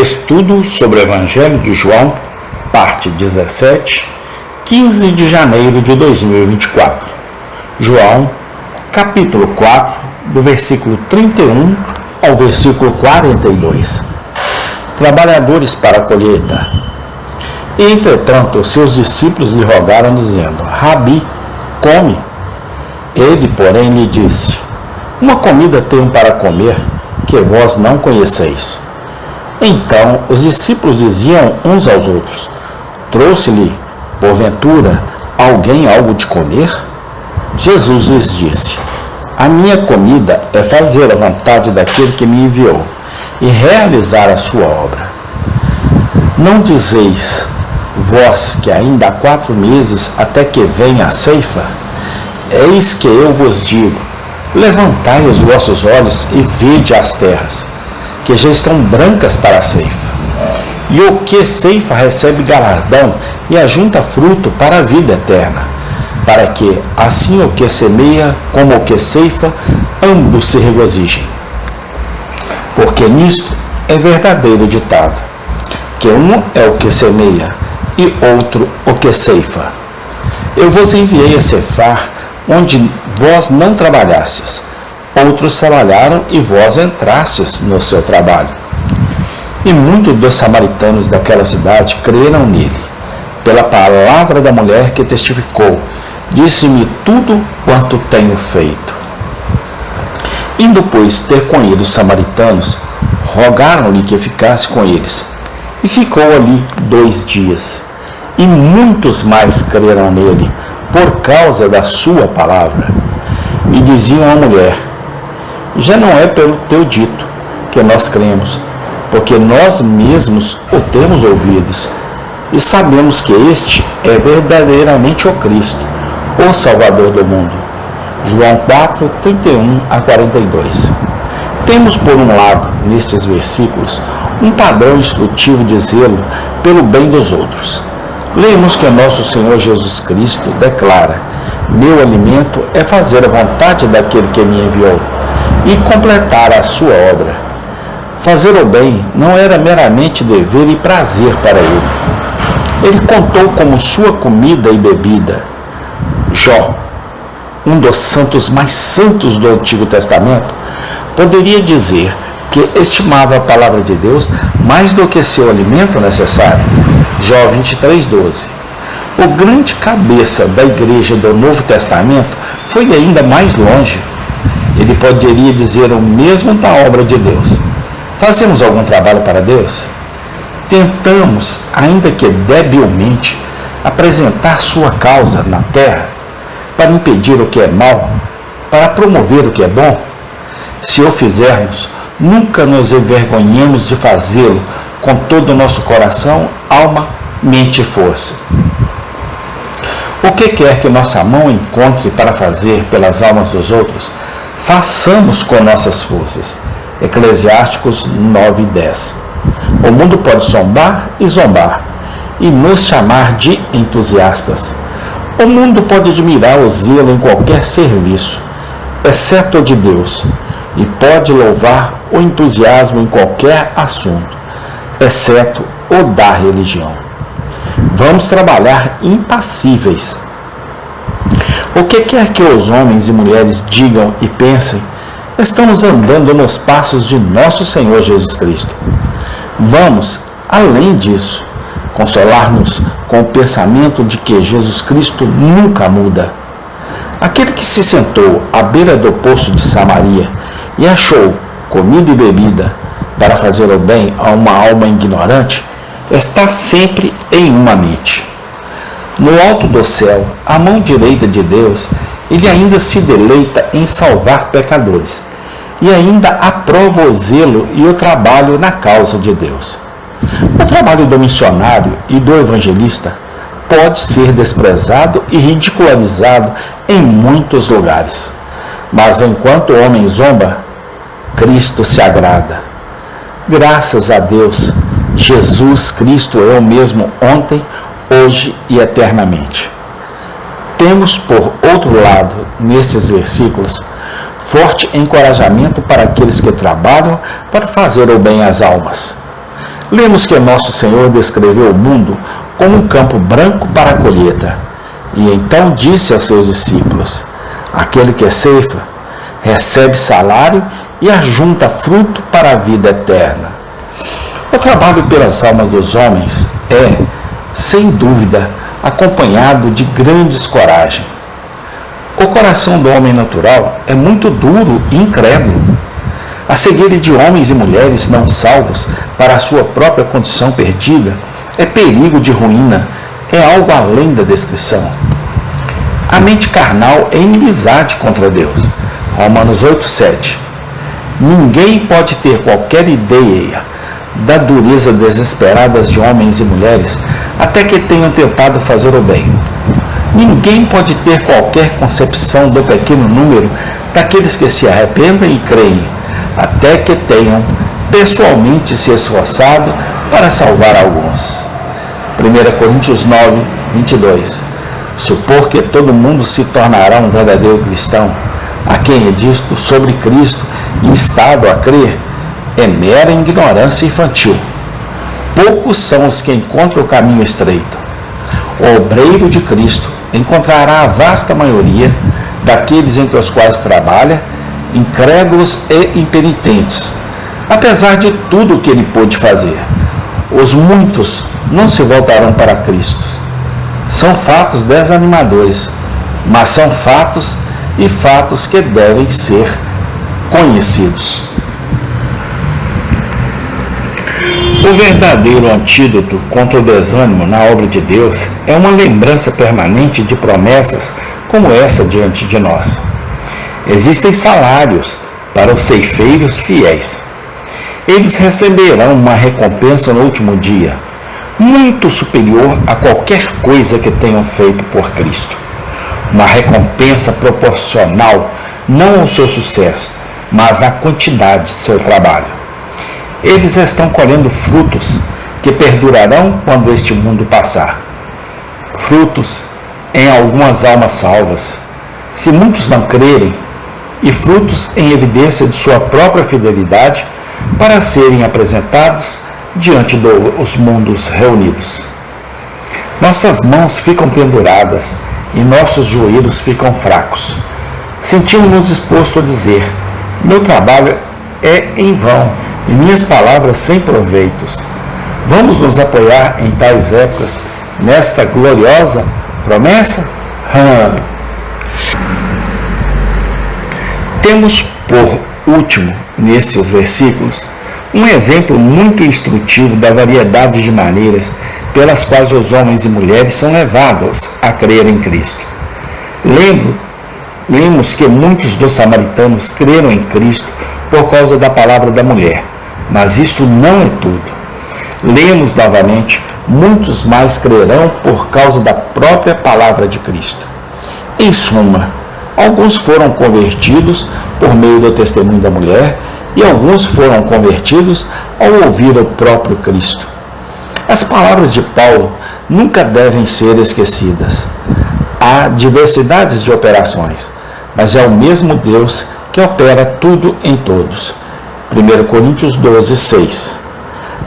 Estudo sobre o Evangelho de João, parte 17, 15 de janeiro de 2024. João, capítulo 4, do versículo 31 ao versículo 42. Trabalhadores para a colheita. E, entretanto, os seus discípulos lhe rogaram, dizendo: Rabi, come. Ele, porém, lhe disse: Uma comida tenho para comer, que vós não conheceis. Então os discípulos diziam uns aos outros: Trouxe-lhe, porventura, alguém algo de comer? Jesus lhes disse: A minha comida é fazer a vontade daquele que me enviou e realizar a sua obra. Não dizeis, vós, que ainda há 4 meses até que venha a ceifa? Eis que eu vos digo: levantai os vossos olhos e vede as terras, que já estão brancas para a ceifa. E o que ceifa recebe galardão e ajunta fruto para a vida eterna, para que, assim o que semeia como o que ceifa, ambos se regozijem. Porque nisto é verdadeiro ditado, que um é o que semeia e outro o que ceifa. Eu vos enviei a ceifar onde vós não trabalhastes. Outros trabalharam e vós entrastes no seu trabalho. E muitos dos samaritanos daquela cidade creram nele, pela palavra da mulher que testificou: Disse-me tudo quanto tenho feito. Indo, pois, ter com ele os samaritanos, rogaram-lhe que ficasse com eles. E ficou ali 2 dias. E muitos mais creram nele, por causa da sua palavra. E diziam à mulher: Já não é pelo teu dito que nós cremos, porque nós mesmos o temos ouvidos, e sabemos que este é verdadeiramente o Cristo, o Salvador do mundo. João 4, 31 a 42. Temos, por um lado, nestes versículos, um padrão instrutivo de zelo pelo bem dos outros. Lemos que nosso Senhor Jesus Cristo declara: Meu alimento é fazer a vontade daquele que me enviou e completar a sua obra. Fazer o bem não era meramente dever e prazer para ele. Ele contou como sua comida e bebida. Jó, um dos santos mais santos do Antigo Testamento, poderia dizer que estimava a palavra de Deus mais do que seu alimento necessário. Jó 23:12. O grande cabeça da igreja do Novo Testamento foi ainda mais longe. Ele poderia dizer o mesmo da obra de Deus. Fazemos algum trabalho para Deus? Tentamos, ainda que debilmente, apresentar sua causa na terra, para impedir o que é mal, para promover o que é bom? Se o fizermos, nunca nos envergonhamos de fazê-lo com todo o nosso coração, alma, mente e força. O que quer que nossa mão encontre para fazer pelas almas dos outros, façamos com nossas forças. Eclesiásticos 9:10. O mundo pode zombar e nos chamar de entusiastas. O mundo pode admirar o zelo em qualquer serviço, exceto o de Deus, e pode louvar o entusiasmo em qualquer assunto, exceto o da religião. Vamos trabalhar impassíveis. O que quer que os homens e mulheres digam e pensem, estamos andando nos passos de nosso Senhor Jesus Cristo. Vamos, além disso, consolar-nos com o pensamento de que Jesus Cristo nunca muda. Aquele que se sentou à beira do poço de Samaria e achou comida e bebida para fazer o bem a uma alma ignorante, está sempre em uma mente. No alto do céu, à mão direita de Deus, ele ainda se deleita em salvar pecadores e ainda aprova o zelo e o trabalho na causa de Deus. O trabalho do missionário e do evangelista pode ser desprezado e ridicularizado em muitos lugares, mas enquanto o homem zomba, Cristo se agrada. Graças a Deus, Jesus Cristo é o mesmo ontem, hoje e eternamente. Temos, por outro lado, nestes versículos, forte encorajamento para aqueles que trabalham para fazer o bem às almas. Lemos que nosso Senhor descreveu o mundo como um campo branco para a colheita, e então disse aos seus discípulos: aquele que ceifa recebe salário e ajunta fruto para a vida eterna. O trabalho pelas almas dos homens é, sem dúvida, acompanhado de grandes coragem. O coração do homem natural é muito duro e incrédulo. A cegueira de homens e mulheres não salvos para a sua própria condição perdida é perigo de ruína, é algo além da descrição. A mente carnal é inimizade contra Deus. Romanos 8:7. Ninguém pode ter qualquer ideia da dureza desesperada de homens e mulheres até que tenham tentado fazer o bem. Ninguém pode ter qualquer concepção do pequeno número daqueles que se arrependem e creem, até que tenham pessoalmente se esforçado para salvar alguns. 1 Coríntios 9:22. Supor que todo mundo se tornará um verdadeiro cristão, a quem é dito sobre Cristo e instado a crer, é mera ignorância infantil. Poucos são os que encontram o caminho estreito. O obreiro de Cristo encontrará a vasta maioria daqueles entre os quais trabalha, incrédulos e impenitentes, apesar de tudo o que ele pôde fazer. Os muitos não se voltarão para Cristo. São fatos desanimadores, mas são fatos e fatos que devem ser conhecidos. O verdadeiro antídoto contra o desânimo na obra de Deus é uma lembrança permanente de promessas como essa diante de nós. Existem salários para os ceifeiros fiéis. Eles receberão uma recompensa no último dia, muito superior a qualquer coisa que tenham feito por Cristo. Uma recompensa proporcional não ao seu sucesso, mas à quantidade de seu trabalho. Eles estão colhendo frutos que perdurarão quando este mundo passar. Frutos em algumas almas salvas, se muitos não crerem, e frutos em evidência de sua própria fidelidade para serem apresentados diante dos mundos reunidos. Nossas mãos ficam penduradas e nossos joelhos ficam fracos. Sentimos-nos dispostos a dizer: meu trabalho é em vão e minhas palavras sem proveitos. Vamos nos apoiar em tais épocas nesta gloriosa promessa? Temos por último, nestes versículos, um exemplo muito instrutivo da variedade de maneiras pelas quais os homens e mulheres são levados a crer em Cristo. Lemos que muitos dos samaritanos creram em Cristo por causa da palavra da mulher, mas isto não é tudo. Lemos novamente: muitos mais crerão por causa da própria palavra de Cristo. Em suma, alguns foram convertidos por meio do testemunho da mulher e alguns foram convertidos ao ouvir o próprio Cristo. As palavras de Paulo nunca devem ser esquecidas. Há diversidades de operações, mas é o mesmo Deus que opera tudo em todos. 1 Coríntios 12:6.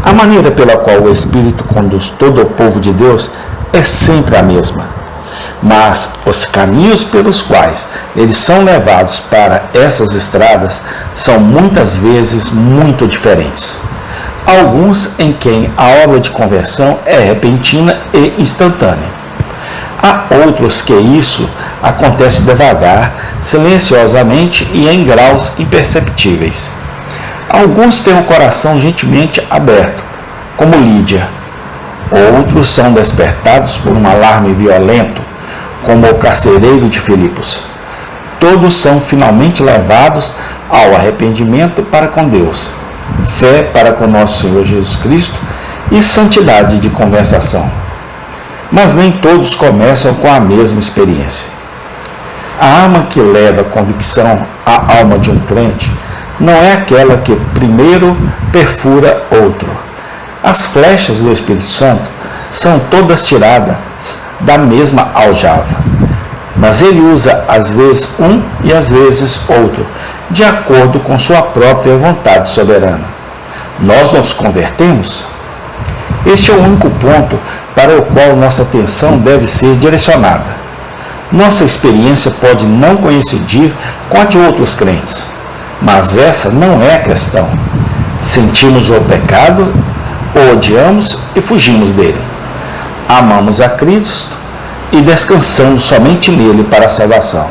A maneira pela qual o Espírito conduz todo o povo de Deus é sempre a mesma, mas os caminhos pelos quais eles são levados para essas estradas são muitas vezes muito diferentes. Alguns em quem a obra de conversão é repentina e instantânea. Há outros que isso acontece devagar, silenciosamente e em graus imperceptíveis. Alguns têm o coração gentilmente aberto, como Lídia. Outros são despertados por um alarme violento, como o carcereiro de Filipos. Todos são finalmente levados ao arrependimento para com Deus, fé para com nosso Senhor Jesus Cristo e santidade de conversação. Mas nem todos começam com a mesma experiência. A arma que leva convicção à alma de um crente não é aquela que primeiro perfura outro. As flechas do Espírito Santo são todas tiradas da mesma aljava, mas ele usa às vezes um e às vezes outro, de acordo com sua própria vontade soberana. Nós nos convertemos? Este é o único ponto para o qual nossa atenção deve ser direcionada. Nossa experiência pode não coincidir com a de outros crentes, mas essa não é a questão. Sentimos o pecado, o odiamos e fugimos dele. Amamos a Cristo e descansamos somente nele para a salvação.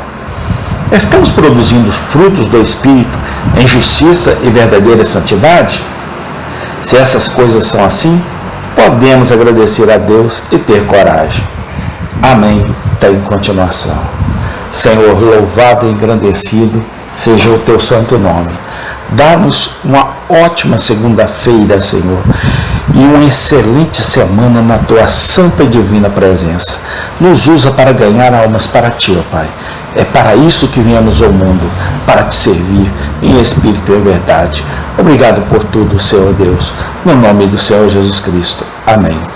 Estamos produzindo frutos do Espírito em justiça e verdadeira santidade? Se essas coisas são assim, podemos agradecer a Deus e ter coragem. Amém. Em continuação. Senhor, louvado e engrandecido seja o teu santo nome. Dá-nos uma ótima segunda-feira, Senhor, e uma excelente semana na tua santa e divina presença. Nos usa para ganhar almas para ti, ó Pai. É para isso que viemos ao mundo, para te servir em espírito e em verdade. Obrigado por tudo, Senhor Deus. No nome do Senhor Jesus Cristo. Amém.